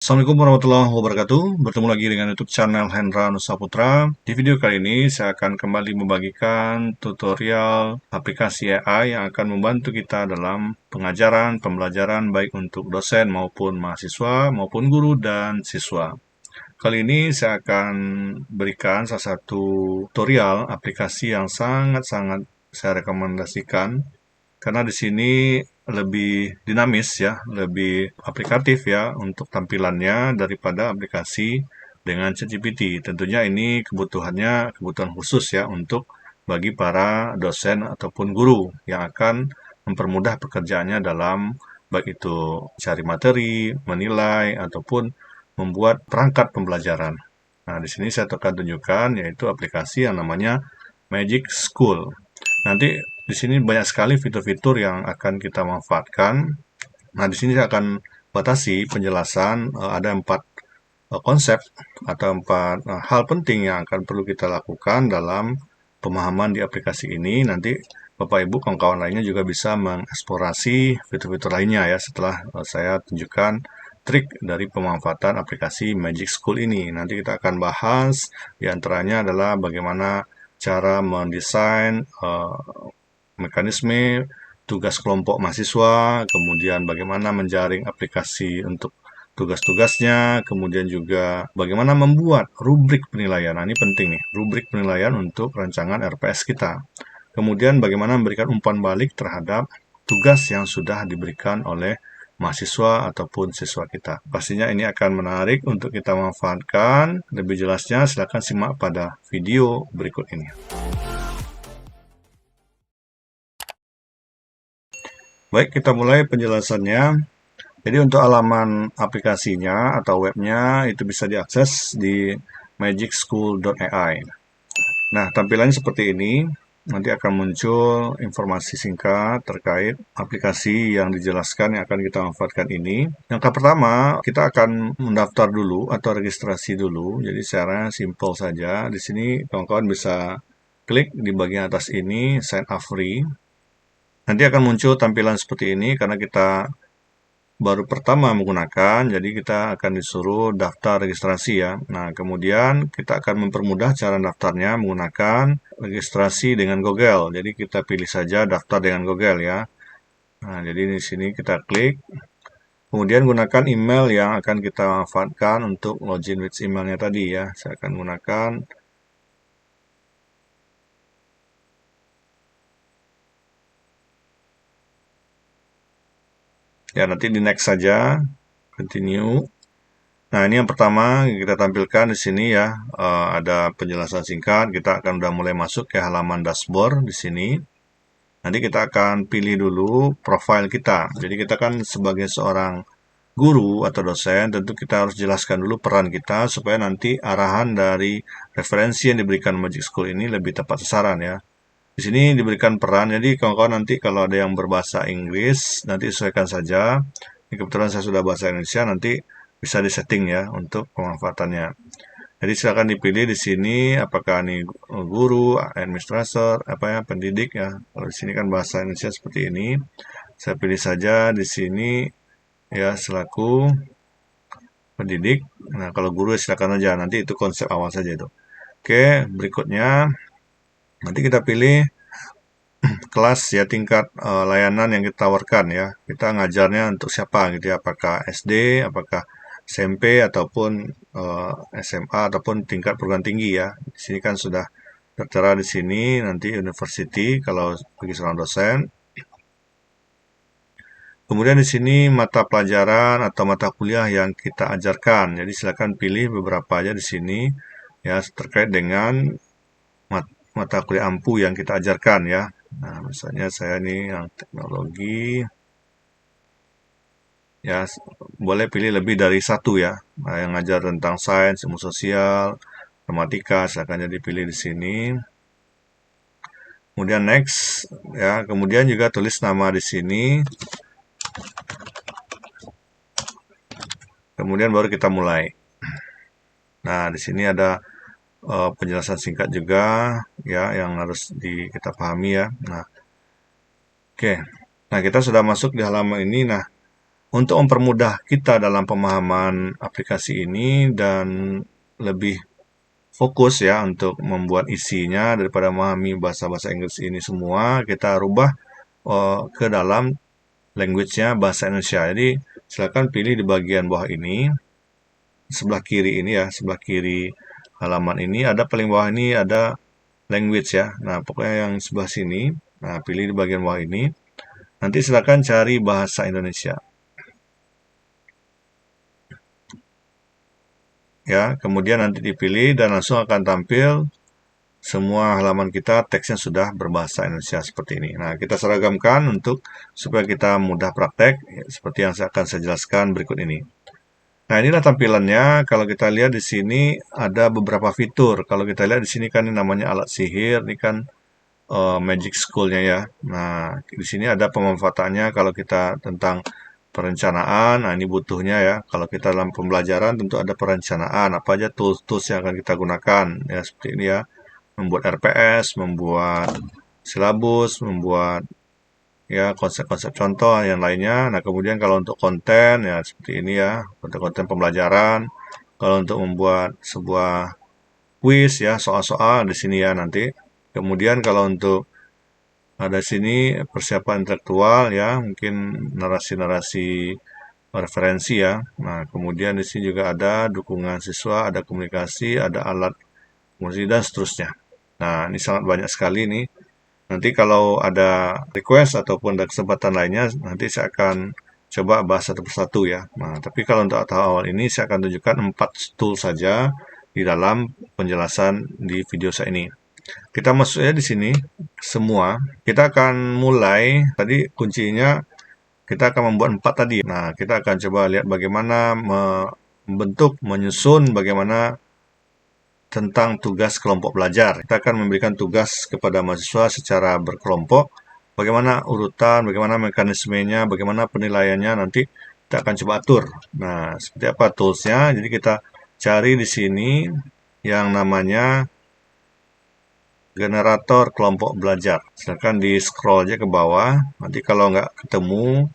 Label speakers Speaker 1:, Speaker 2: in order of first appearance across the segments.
Speaker 1: Assalamualaikum warahmatullahi wabarakatuh. Bertemu lagi dengan YouTube channel Hendra Nusa Putra. Di video kali ini saya akan kembali membagikan tutorial aplikasi AI yang akan membantu kita dalam pengajaran, pembelajaran baik untuk dosen maupun mahasiswa maupun guru dan siswa. Kali ini saya akan berikan salah satu tutorial aplikasi yang sangat-sangat saya rekomendasikan karena di sini lebih dinamis ya, lebih aplikatif ya untuk tampilannya daripada aplikasi dengan ChatGPT. Tentunya ini kebutuhan khusus ya untuk bagi para dosen ataupun guru yang akan mempermudah pekerjaannya dalam baik itu cari materi, menilai ataupun membuat perangkat pembelajaran. Nah, di sini saya akan tunjukkan yaitu aplikasi yang namanya Magic School. Nanti di sini banyak sekali fitur-fitur yang akan kita manfaatkan. Nah, di sini saya akan batasi penjelasan ada 4 konsep atau 4 hal penting yang akan perlu kita lakukan dalam pemahaman di aplikasi ini. Nanti Bapak Ibu kawan-kawan lainnya juga bisa mengeksplorasi fitur-fitur lainnya ya setelah saya tunjukkan trik dari pemanfaatan aplikasi Magic School ini. Nanti kita akan bahas diantaranya adalah bagaimana cara mendesain mekanisme tugas kelompok mahasiswa, kemudian bagaimana menjaring aplikasi untuk tugas-tugasnya, kemudian juga bagaimana membuat rubrik penilaian. Nah, ini penting nih, rubrik penilaian untuk rancangan RPS kita. Kemudian bagaimana memberikan umpan balik terhadap tugas yang sudah diberikan oleh mahasiswa ataupun siswa kita. Pastinya ini akan menarik untuk kita manfaatkan. Lebih jelasnya silakan simak pada video berikut ini. Baik, kita mulai penjelasannya. Jadi untuk halaman aplikasinya atau webnya itu bisa diakses di magicschool.ai. Nah, tampilannya seperti ini. Nanti akan muncul informasi singkat terkait aplikasi yang dijelaskan yang akan kita manfaatkan ini. Yang pertama, kita akan mendaftar dulu atau registrasi dulu. Jadi secara simple saja. Di sini kawan-kawan bisa klik di bagian atas ini, sign up free. Nanti akan muncul tampilan seperti ini karena kita baru pertama menggunakan, jadi kita akan disuruh daftar registrasi ya. Nah, kemudian kita akan mempermudah cara daftarnya menggunakan registrasi dengan Google. Jadi kita pilih saja daftar dengan Google ya. Nah, jadi di sini kita klik. Kemudian gunakan email yang akan kita manfaatkan untuk login with emailnya tadi ya. Saya akan gunakan ya, nanti di next saja, continue. Nah, ini yang pertama kita tampilkan di sini ya, ada penjelasan singkat. Kita akan udah mulai masuk ke halaman dashboard di sini. Nanti kita akan pilih dulu profil kita. Jadi kita kan sebagai seorang guru atau dosen, tentu kita harus jelaskan dulu peran kita supaya nanti arahan dari referensi yang diberikan Magic School ini lebih tepat sasaran ya. Di sini diberikan peran, jadi kawan-kawan nanti kalau ada yang berbahasa Inggris, nanti sesuaikan saja. Ini kebetulan saya sudah bahasa Indonesia, nanti bisa disetting ya untuk pemanfaatannya. Jadi silakan dipilih di sini apakah ini guru, administrator, apa ya, pendidik ya. Kalau di sini kan bahasa Indonesia seperti ini. Saya pilih saja di sini ya selaku pendidik. Nah, kalau guru silakan aja, nanti itu konsep awal saja itu. Oke, berikutnya nanti kita pilih kelas ya, tingkat layanan yang kita tawarkan ya. Kita ngajarnya untuk siapa gitu ya, apakah SD, apakah SMP ataupun SMA ataupun tingkat perguruan tinggi ya. Di sini kan sudah tertera di sini nanti university kalau bagi seorang dosen. Kemudian di sini mata pelajaran atau mata kuliah yang kita ajarkan. Jadi silakan pilih beberapa aja di sini ya terkait dengan mata kuliah ampu yang kita ajarkan ya. Nah, misalnya saya nih yang teknologi, ya boleh pilih lebih dari satu ya. Nah, yang ngajar tentang sains, ilmu sosial, matematika, silakan jadi pilih di sini. Kemudian next, ya. Kemudian juga tulis nama di sini. Kemudian baru kita mulai. Nah, di sini ada penjelasan singkat juga ya yang harus kita pahami ya. Nah, oke. Nah, kita sudah masuk di halaman ini. Nah, untuk mempermudah kita dalam pemahaman aplikasi ini dan lebih fokus ya untuk membuat isinya daripada memahami bahasa-bahasa Inggris ini semua, kita rubah ke dalam language-nya bahasa Indonesia. Jadi silakan pilih di bagian bawah ini, sebelah kiri ini ya, sebelah kiri halaman ini ada paling bawah ini ada language ya. Nah, pokoknya yang sebelah sini, nah pilih di bagian bawah ini. Nanti silakan cari bahasa Indonesia. Ya, kemudian nanti dipilih dan langsung akan tampil semua halaman kita teksnya sudah berbahasa Indonesia seperti ini. Nah, kita seragamkan untuk supaya kita mudah praktek ya, seperti yang akan saya jelaskan berikut ini. Nah, inilah tampilannya. Kalau kita lihat di sini ada beberapa fitur. Kalau kita lihat di sini kan ini namanya alat sihir, ini kan Magic School-nya ya. Nah, di sini ada pemanfaatannya kalau kita tentang perencanaan. Nah, ini butuhnya ya. Kalau kita dalam pembelajaran tentu ada perencanaan. Apa aja tools-tools yang akan kita gunakan ya seperti ini ya. Membuat RPS, membuat silabus, membuat ya konsep-konsep contoh yang lainnya. Nah, kemudian kalau untuk konten ya seperti ini ya, konten-konten pembelajaran. Kalau untuk membuat sebuah quiz ya, soal-soal di sini ya nanti. Kemudian kalau untuk ada sini persiapan intelektual ya, mungkin narasi-narasi referensi ya. Nah, kemudian di sini juga ada dukungan siswa, ada komunikasi, ada alat komunikasi dan seterusnya. Nah, ini sangat banyak sekali nih. Nanti kalau ada request ataupun ada kesempatan lainnya, nanti saya akan coba bahas satu persatu ya. Nah, tapi kalau untuk tahap awal ini, saya akan tunjukkan 4 tool saja di dalam penjelasan di video saya ini. Kita masuknya di sini, semua. Kita akan mulai, tadi kuncinya kita akan membuat 4 tadi. Nah, kita akan coba lihat bagaimana membentuk, menyusun, bagaimana tentang tugas kelompok belajar. Kita akan memberikan tugas kepada mahasiswa secara berkelompok. Bagaimana urutan, bagaimana mekanismenya, bagaimana penilaiannya nanti kita akan coba atur. Nah, seperti apa toolsnya? Jadi kita cari di sini yang namanya generator kelompok belajar. Silakan di scroll aja ke bawah. Nanti kalau nggak ketemu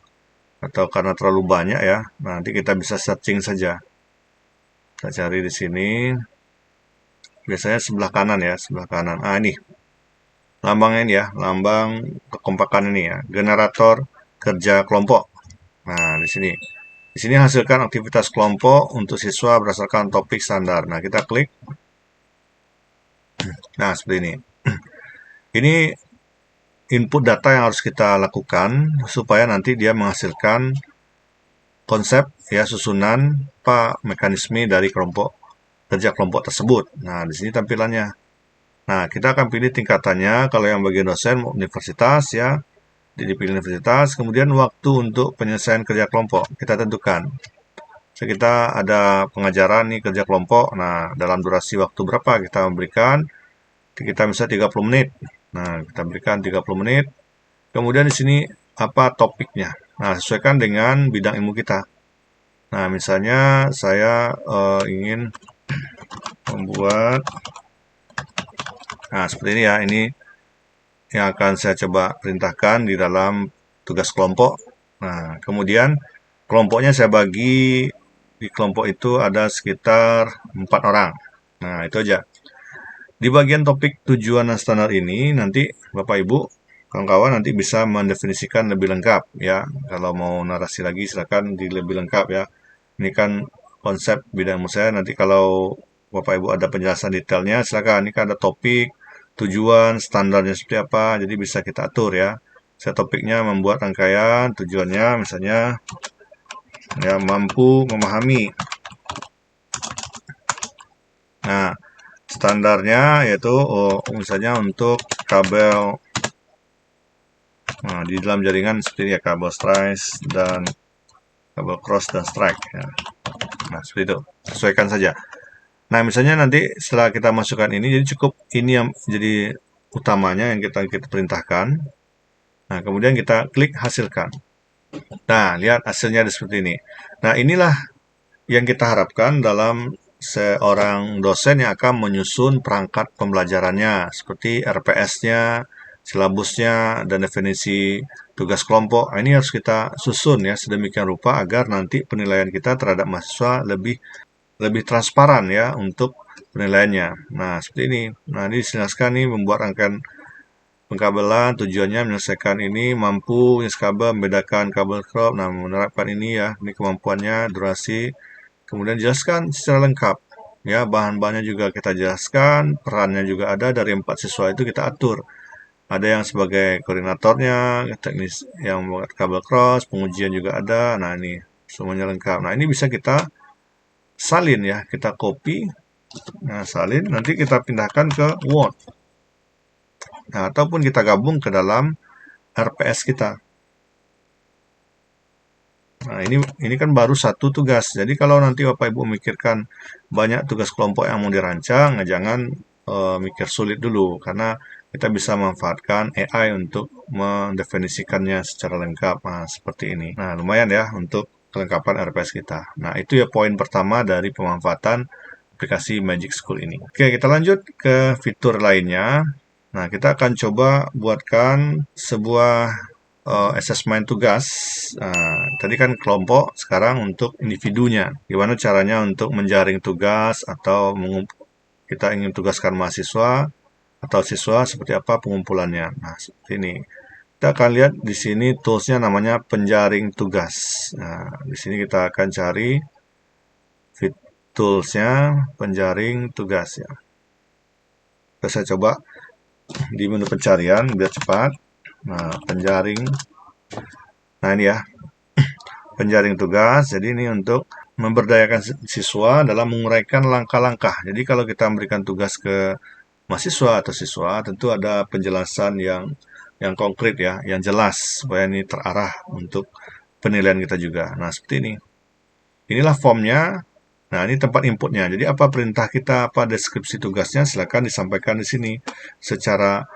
Speaker 1: atau karena terlalu banyak ya, nanti kita bisa searching saja. Kita cari di sini. Biasanya sebelah kanan ya, sebelah kanan. Ah, ini lambangnya ini ya, lambang kekompakan ini ya, generator kerja kelompok. Nah, di sini. Di sini hasilkan aktivitas kelompok untuk siswa berdasarkan topik standar. Nah, kita klik. Nah, seperti ini. Ini input data yang harus kita lakukan supaya nanti dia menghasilkan konsep ya susunan apa mekanisme dari kelompok kerja kelompok tersebut. Nah, di sini tampilannya. Nah, kita akan pilih tingkatannya. Kalau yang bagian dosen universitas ya, dipilih universitas. Kemudian waktu untuk penyelesaian kerja kelompok kita tentukan. So, kita ada pengajaran nih kerja kelompok. Nah, dalam durasi waktu berapa kita memberikan? Kita bisa 30 menit. Nah, kita berikan 30 menit. Kemudian di sini apa topiknya? Nah, sesuaikan dengan bidang ilmu kita. Nah, misalnya saya ingin membuat, nah seperti ini ya, ini yang akan saya coba perintahkan di dalam tugas kelompok. Nah, kemudian kelompoknya saya bagi, di kelompok itu ada sekitar 4 orang. Nah, itu aja. Di bagian topik tujuan dan standar ini, nanti Bapak Ibu, kawan-kawan nanti bisa mendefinisikan lebih lengkap ya. Kalau mau narasi lagi silakan di lebih lengkap ya. Ini kan konsep bidang ilmu saya. Nanti kalau Bapak Ibu ada penjelasan detailnya silakan. Ini kan ada topik, tujuan, standarnya seperti apa. Jadi bisa kita atur ya. Saya topiknya membuat rangkaian, tujuannya misalnya ya mampu memahami. Nah, standarnya yaitu misalnya untuk kabel, nah, di dalam jaringan seperti ya kabel slice dan kabel cross dan strike ya. Nah, seperti itu, sesuaikan saja. Nah, misalnya nanti setelah kita masukkan ini, jadi cukup ini yang jadi utamanya yang kita perintahkan. Nah, kemudian kita klik hasilkan. Nah, lihat hasilnya seperti ini. Nah, inilah yang kita harapkan dalam seorang dosen yang akan menyusun perangkat pembelajarannya, seperti RPS-nya, silabusnya, dan definisi tugas kelompok. Nah, ini harus kita susun ya sedemikian rupa agar nanti penilaian kita terhadap mahasiswa lebih transparan ya untuk penilaiannya. Nah, seperti ini. Nah, ini dijelaskan nih membuat rangkaian pengkabelan, tujuannya menyelesaikan ini, mampu kabel, membedakan kabel crop, nah menerapkan ini ya, ini kemampuannya, durasi, kemudian jelaskan secara lengkap. Ya, bahan-bahannya juga kita jelaskan, perannya juga ada dari 4 siswa itu kita atur. Ada yang sebagai koordinatornya, teknis yang membuat kabel cross, pengujian juga ada. Nah, ini semuanya lengkap. Nah, ini bisa kita salin ya, kita copy. Nah, salin nanti kita pindahkan ke Word. Nah, ataupun kita gabung ke dalam RPS kita. Nah, ini kan baru satu tugas. Jadi kalau nanti Bapak Ibu memikirkan banyak tugas kelompok yang mau dirancang, jangan mikir sulit dulu karena kita bisa memanfaatkan AI untuk mendefinisikannya secara lengkap. Nah, seperti ini. Nah, lumayan ya untuk kelengkapan RPS kita. Nah, itu ya poin pertama dari pemanfaatan aplikasi Magic School ini. Oke, kita lanjut ke fitur lainnya. Nah, kita akan coba buatkan sebuah asesmen tugas. Nah, tadi kan kelompok, sekarang untuk individunya. Gimana caranya untuk menjaring tugas atau kita ingin tugaskan mahasiswa atau siswa, seperti apa pengumpulannya. Nah, seperti ini. Kita akan lihat di sini toolsnya namanya penjaring tugas. Nah, di sini kita akan cari toolsnya penjaring tugas ya. Saya coba di menu pencarian biar cepat. Nah, penjaring. Nah, ini ya. Penjaring tugas. Jadi ini untuk memberdayakan siswa dalam menguraikan langkah-langkah. Jadi kalau kita memberikan tugas ke mahasiswa atau siswa, tentu ada penjelasan yang konkret ya, yang jelas supaya ini terarah untuk penilaian kita juga. Nah, seperti ini. Inilah formnya. Nah, ini tempat inputnya. Jadi apa perintah kita, apa deskripsi tugasnya, silakan disampaikan di sini secara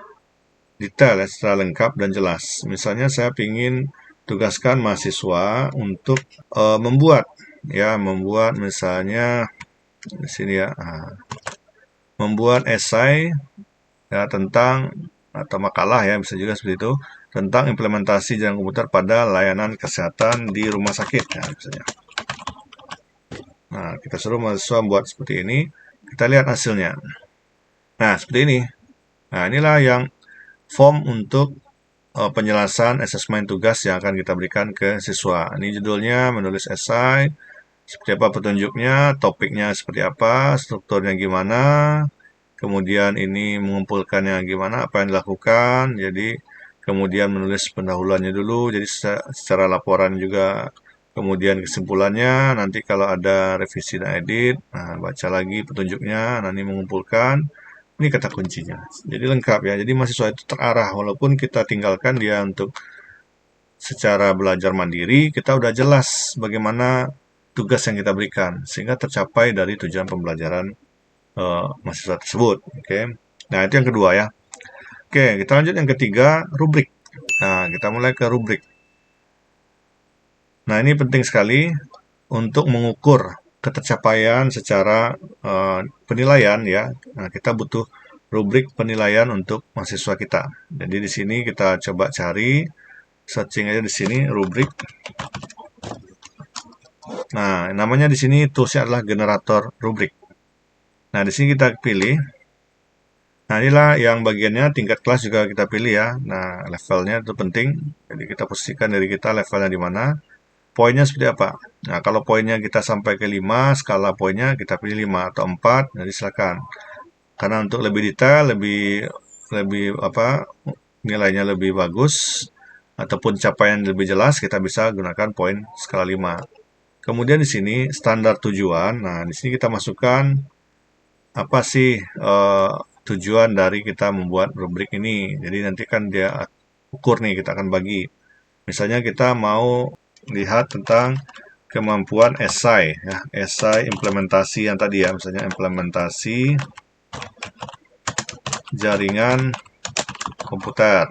Speaker 1: detail ya, secara lengkap dan jelas. Misalnya saya ingin tugaskan mahasiswa untuk membuat misalnya di sini ya, membuat esai ya tentang atau makalah ya, bisa juga seperti itu, tentang implementasi jaringan komputer pada layanan kesehatan di rumah sakit ya, misalnya. Nah, kita suruh mahasiswa buat seperti ini, kita lihat hasilnya. Nah, seperti ini. Nah, inilah yang form untuk penjelasan asesmen tugas yang akan kita berikan ke siswa. Ini judulnya, menulis esai, seperti apa petunjuknya, topiknya seperti apa, strukturnya gimana, kemudian ini mengumpulkannya gimana, apa yang dilakukan, jadi kemudian menulis pendahuluannya dulu, jadi secara laporan juga. Kemudian kesimpulannya, nanti kalau ada revisi dan edit, nah baca lagi petunjuknya, nanti mengumpulkan, ini kata kuncinya. Jadi lengkap ya, jadi mahasiswa itu terarah, walaupun kita tinggalkan dia untuk secara belajar mandiri, kita udah jelas bagaimana tugas yang kita berikan, sehingga tercapai dari tujuan pembelajaran mahasiswa tersebut. Oke. Nah, itu yang kedua ya. Oke, kita lanjut yang ketiga, rubrik. Nah, kita mulai ke rubrik. Nah, ini penting sekali untuk mengukur ketercapaian secara penilaian ya. Nah, kita butuh rubrik penilaian untuk mahasiswa kita. Jadi di sini kita coba cari, searching aja di sini rubrik. Nah, namanya di sini toolsnya adalah generator rubrik. Nah, di sini kita pilih. Nah, inilah yang bagiannya tingkat kelas juga kita pilih ya. Nah, levelnya itu penting. Jadi kita posisikan dari kita levelnya di mana. Poinnya seperti apa? Nah, kalau poinnya kita sampai ke 5, skala poinnya kita pilih 5 atau 4, jadi silakan. Karena untuk lebih detail, lebih nilainya lebih bagus ataupun capaian lebih jelas, kita bisa gunakan poin skala 5. Kemudian di sini standar tujuan. Nah, di sini kita masukkan apa sih tujuan dari kita membuat rubrik ini. Jadi nanti kan dia ukur nih, kita akan bagi. Misalnya kita mau lihat tentang kemampuan esai ya, esai implementasi yang tadi ya, misalnya implementasi jaringan komputer.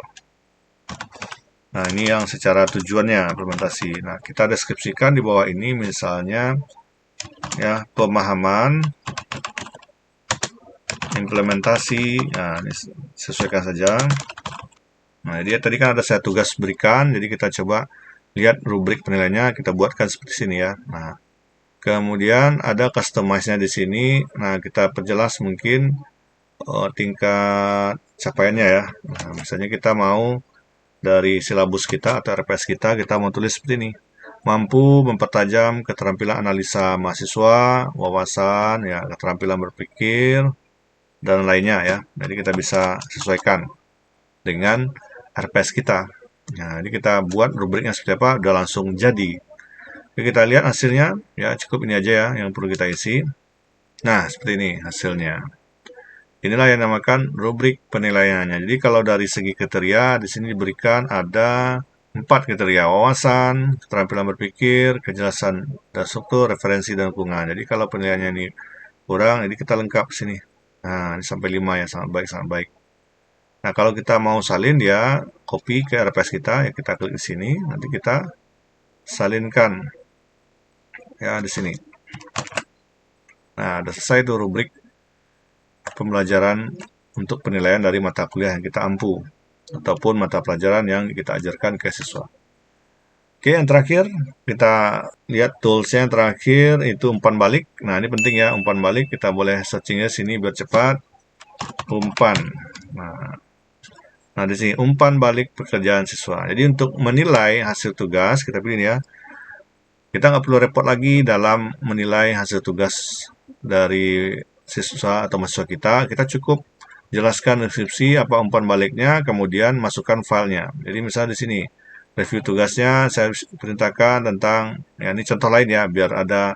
Speaker 1: Nah, ini yang secara tujuannya implementasi. Nah, kita deskripsikan di bawah ini misalnya ya, pemahaman implementasi. Nah, ini sesuaikan saja. Nah, dia tadi kan ada saya tugas berikan, jadi kita coba lihat rubrik penilaiannya, kita buatkan seperti sini ya. Nah, kemudian ada customize-nya di sini. Nah, kita perjelas mungkin tingkat capaiannya ya. Nah, misalnya kita mau dari silabus kita atau RPS kita mau tulis seperti ini. Mampu mempertajam keterampilan analisa mahasiswa, wawasan, ya, keterampilan berpikir, dan lainnya ya. Jadi kita bisa sesuaikan dengan RPS kita. Nah, ini kita buat rubriknya seperti apa, udah langsung jadi. Oke, kita lihat hasilnya, ya cukup ini aja ya yang perlu kita isi. Nah, seperti ini hasilnya. Inilah yang dinamakan rubrik penilaiannya. Jadi kalau dari segi kriteria, di sini diberikan ada 4 kriteria: wawasan, keterampilan berpikir, kejelasan dan struktur, referensi, dan dukungan. Jadi kalau penilaiannya ini kurang, jadi kita lengkap sini. Nah, ini sampai 5 ya, sangat baik, sangat baik. Nah, kalau kita mau salin, dia copy ke RPS kita, ya kita klik di sini, nanti kita salinkan ya di sini. Nah, sudah selesai itu rubrik pembelajaran untuk penilaian dari mata kuliah yang kita ampu ataupun mata pelajaran yang kita ajarkan ke siswa. Oke, yang terakhir kita lihat toolsnya yang terakhir itu umpan balik. Nah, ini penting ya, umpan balik kita boleh searchingnya sini biar cepat. Umpan. Nah, di sini umpan balik pekerjaan siswa. Jadi untuk menilai hasil tugas kita pilih ya. Kita nggak perlu repot lagi dalam menilai hasil tugas dari siswa atau mahasiswa kita. Kita cukup jelaskan deskripsi apa umpan baliknya, kemudian masukkan filenya. Jadi misalnya di sini review tugasnya saya perintahkan tentang, ya ini contoh lain ya biar ada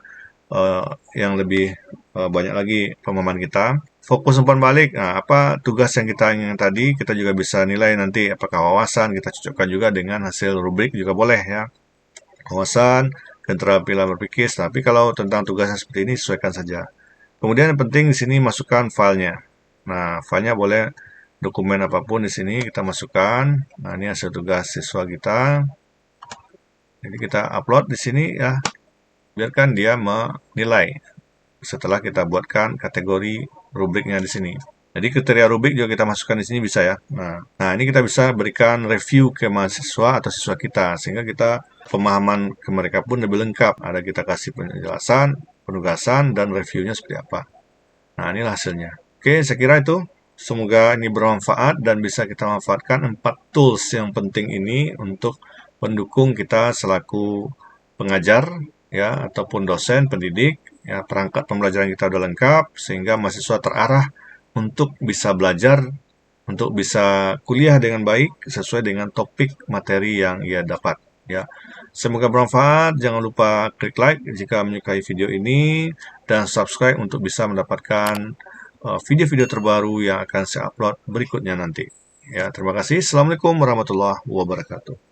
Speaker 1: yang lebih banyak lagi pemahaman kita. Fokus umpan balik, nah apa tugas yang kita ingin tadi, kita juga bisa nilai nanti apakah wawasan, kita cocokkan juga dengan hasil rubrik juga boleh ya. Wawasan, keterampilan berpikir, tapi kalau tentang tugasnya seperti ini sesuaikan saja. Kemudian yang penting di sini masukkan filenya. Nah, filenya boleh dokumen apapun di sini kita masukkan. Nah, ini hasil tugas siswa kita. Jadi kita upload di sini ya. Biarkan dia menilai setelah kita buatkan kategori rubriknya di sini. Jadi kriteria rubrik juga kita masukkan di sini bisa ya. Nah, ini kita bisa berikan review ke mahasiswa atau siswa kita sehingga kita pemahaman ke mereka pun lebih lengkap. Ada kita kasih penjelasan, penugasan, dan reviewnya seperti apa. Nah, inilah hasilnya. Oke, saya kira itu. Semoga ini bermanfaat dan bisa kita manfaatkan 4 tools yang penting ini untuk pendukung kita selaku pengajar ya ataupun dosen pendidik ya. Perangkat pembelajaran kita sudah lengkap sehingga mahasiswa terarah untuk bisa belajar, untuk bisa kuliah dengan baik sesuai dengan topik materi yang ia dapat ya. Semoga bermanfaat. Jangan lupa klik like jika menyukai video ini dan subscribe untuk bisa mendapatkan video-video terbaru yang akan saya upload berikutnya nanti. Ya, terima kasih. Assalamualaikum warahmatullahi wabarakatuh.